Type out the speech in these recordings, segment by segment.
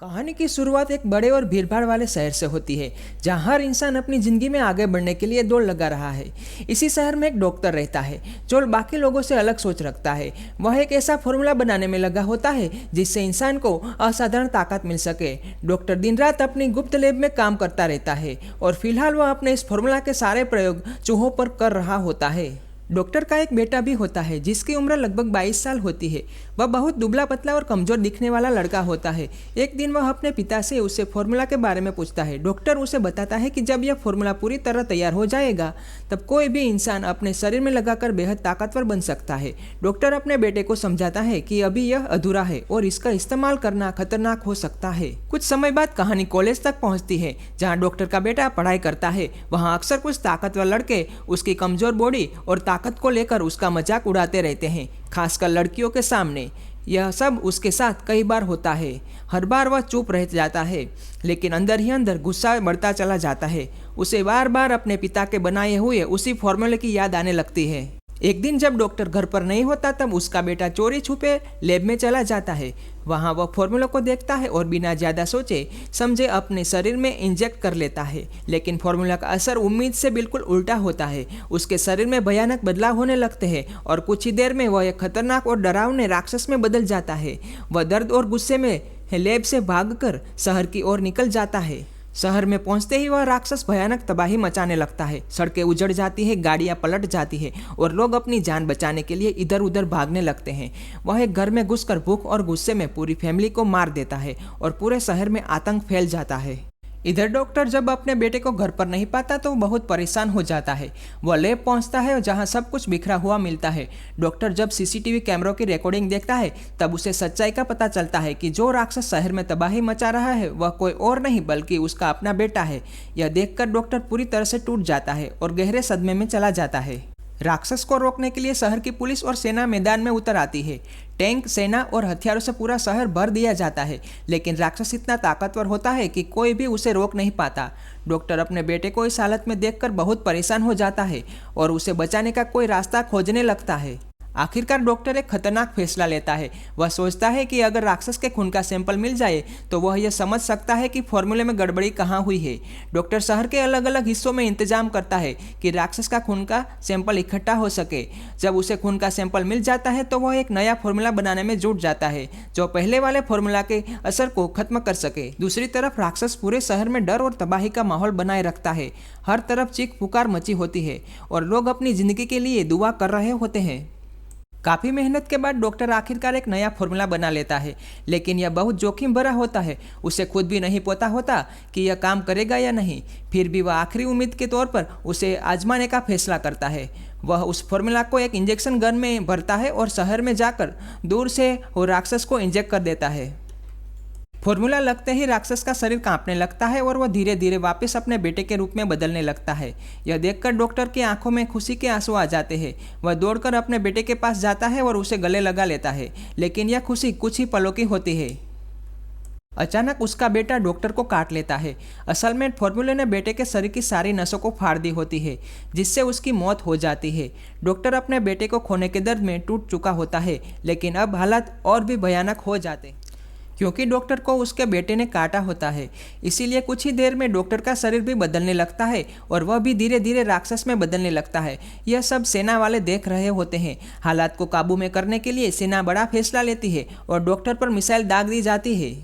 कहानी की शुरुआत एक बड़े और भीड़भाड़ वाले शहर से होती है, जहां हर इंसान अपनी जिंदगी में आगे बढ़ने के लिए दौड़ लगा रहा है। इसी शहर में एक डॉक्टर रहता है जो बाकी लोगों से अलग सोच रखता है। वह एक ऐसा फॉर्मूला बनाने में लगा होता है जिससे इंसान को असाधारण ताकत मिल सके। डॉक्टर दिन रात अपनी गुप्त लैब में काम करता रहता है और फिलहाल वह अपने इस फॉर्मूला के सारे प्रयोग चूहों पर कर रहा होता है। डॉक्टर का एक बेटा भी होता है जिसकी उम्र लगभग 22 साल होती है। वह बहुत दुबला पतला और कमजोर दिखने वाला लड़का होता है। एक दिन वह अपने पिता से उससे फॉर्मूला के बारे में पूछता है। डॉक्टर उसे बताता है कि जब यह फॉर्मूला पूरी तरह तैयार हो जाएगा तब कोई भी इंसान अपने शरीर में लगाकर बेहद ताकतवर बन सकता है। डॉक्टर अपने बेटे को समझाता है कि अभी यह अधूरा है और इसका इस्तेमाल करना खतरनाक हो सकता है। कुछ समय बाद कहानी कॉलेज तक पहुंचती है जहां डॉक्टर का बेटा पढ़ाई करता है। वहां अक्सर कुछ ताकतवर लड़के उसकी कमजोर बॉडी और ताकत को लेकर उसका मजाक उड़ाते रहते हैं, खासकर लड़कियों के सामने। यह सब उसके साथ कई बार होता है। हर बार वह चुप रह जाता है, लेकिन अंदर ही अंदर गुस्सा बढ़ता चला जाता है। उसे बार बार अपने पिता के बनाए हुए उसी फॉर्मूले की याद आने लगती है। एक दिन जब डॉक्टर घर पर नहीं होता तब उसका बेटा चोरी छुपे लैब में चला जाता है। वहाँ वह फॉर्मूला को देखता है और बिना ज़्यादा सोचे समझे अपने शरीर में इंजेक्ट कर लेता है। लेकिन फॉर्मूला का असर उम्मीद से बिल्कुल उल्टा होता है। उसके शरीर में भयानक बदलाव होने लगते हैं और कुछ ही देर में वह एक खतरनाक और डरावने राक्षस में बदल जाता है। वह दर्द और गुस्से में लैब से भागकर शहर की ओर निकल जाता है। शहर में पहुंचते ही वह राक्षस भयानक तबाही मचाने लगता है। सड़कें उजड़ जाती है, गाड़ियां पलट जाती है और लोग अपनी जान बचाने के लिए इधर उधर भागने लगते हैं। वह एक घर में घुसकर भूख और गुस्से में पूरी फैमिली को मार देता है और पूरे शहर में आतंक फैल जाता है। इधर डॉक्टर जब अपने बेटे को घर पर नहीं पाता तो बहुत परेशान हो जाता है। वह लैब पहुंचता है जहां सब कुछ बिखरा हुआ मिलता है। डॉक्टर जब सीसीटीवी कैमरों की रिकॉर्डिंग देखता है तब उसे सच्चाई का पता चलता है कि जो राक्षस शहर में तबाही मचा रहा है वह कोई और नहीं बल्कि उसका अपना बेटा है। यह देखकर डॉक्टर पूरी तरह से टूट जाता है और गहरे सदमे में चला जाता है। राक्षस को रोकने के लिए शहर की पुलिस और सेना मैदान में उतर आती है। टैंक, सेना और हथियारों से पूरा शहर भर दिया जाता है, लेकिन राक्षस इतना ताकतवर होता है कि कोई भी उसे रोक नहीं पाता। डॉक्टर अपने बेटे को इस हालत में देखकर बहुत परेशान हो जाता है और उसे बचाने का कोई रास्ता खोजने लगता है। आखिरकार डॉक्टर एक खतरनाक फैसला लेता है। वह सोचता है कि अगर राक्षस के खून का सैंपल मिल जाए तो वह यह समझ सकता है कि फॉर्मूले में गड़बड़ी कहाँ हुई है। डॉक्टर शहर के अलग अलग हिस्सों में इंतजाम करता है कि राक्षस का खून का सैंपल इकट्ठा हो सके। जब उसे खून का सैंपल मिल जाता है तो वह एक नया फॉर्मूला बनाने में जुट जाता है जो पहले वाले फॉर्मूला के असर को खत्म कर सके। दूसरी तरफ राक्षस पूरे शहर में डर और तबाही का माहौल बनाए रखता है। हर तरफ चीख पुकार मची होती है और लोग अपनी जिंदगी के लिए दुआ कर रहे होते हैं। काफ़ी मेहनत के बाद डॉक्टर आखिरकार एक नया फॉर्मूला बना लेता है, लेकिन यह बहुत जोखिम भरा होता है। उसे खुद भी नहीं पता होता कि यह काम करेगा या नहीं। फिर भी वह आखिरी उम्मीद के तौर पर उसे आजमाने का फैसला करता है। वह उस फॉर्मूला को एक इंजेक्शन गन में भरता है और शहर में जाकर दूर से वो राक्षस को इंजेक्ट कर देता है। फॉर्मूला लगते ही राक्षस का शरीर कांपने लगता है और वह धीरे धीरे वापस अपने बेटे के रूप में बदलने लगता है। यह देखकर डॉक्टर की आंखों में खुशी के आंसू आ जाते हैं। वह दौड़कर अपने बेटे के पास जाता है और उसे गले लगा लेता है, लेकिन यह खुशी कुछ ही पलों की होती है। अचानक उसका बेटा डॉक्टर को काट लेता है। असल में फॉर्मूले ने बेटे के शरीर की सारी नसों को फाड़ दी होती है, जिससे उसकी मौत हो जाती है। डॉक्टर अपने बेटे को खोने के दर्द में टूट चुका होता है, लेकिन अब हालात और भी भयानक हो जाते क्योंकि डॉक्टर को उसके बेटे ने काटा होता है। इसीलिए कुछ ही देर में डॉक्टर का शरीर भी बदलने लगता है और वह भी धीरे धीरे राक्षस में बदलने लगता है। यह सब सेना वाले देख रहे होते हैं। हालात को काबू में करने के लिए सेना बड़ा फैसला लेती है और डॉक्टर पर मिसाइल दाग दी जाती है।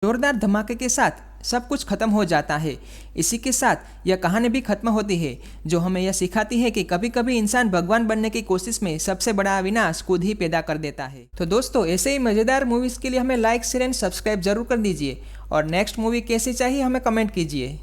जोरदार धमाके के साथ सब कुछ खत्म हो जाता है। इसी के साथ यह कहानी भी खत्म होती है, जो हमें यह सिखाती है कि कभी कभी इंसान भगवान बनने की कोशिश में सबसे बड़ा विनाश खुद ही पैदा कर देता है। तो दोस्तों, ऐसे ही मज़ेदार मूवीज़ के लिए हमें लाइक, शेयर एंड सब्सक्राइब जरूर कर दीजिए और नेक्स्ट मूवी कैसी चाहिए हमें कमेंट कीजिए।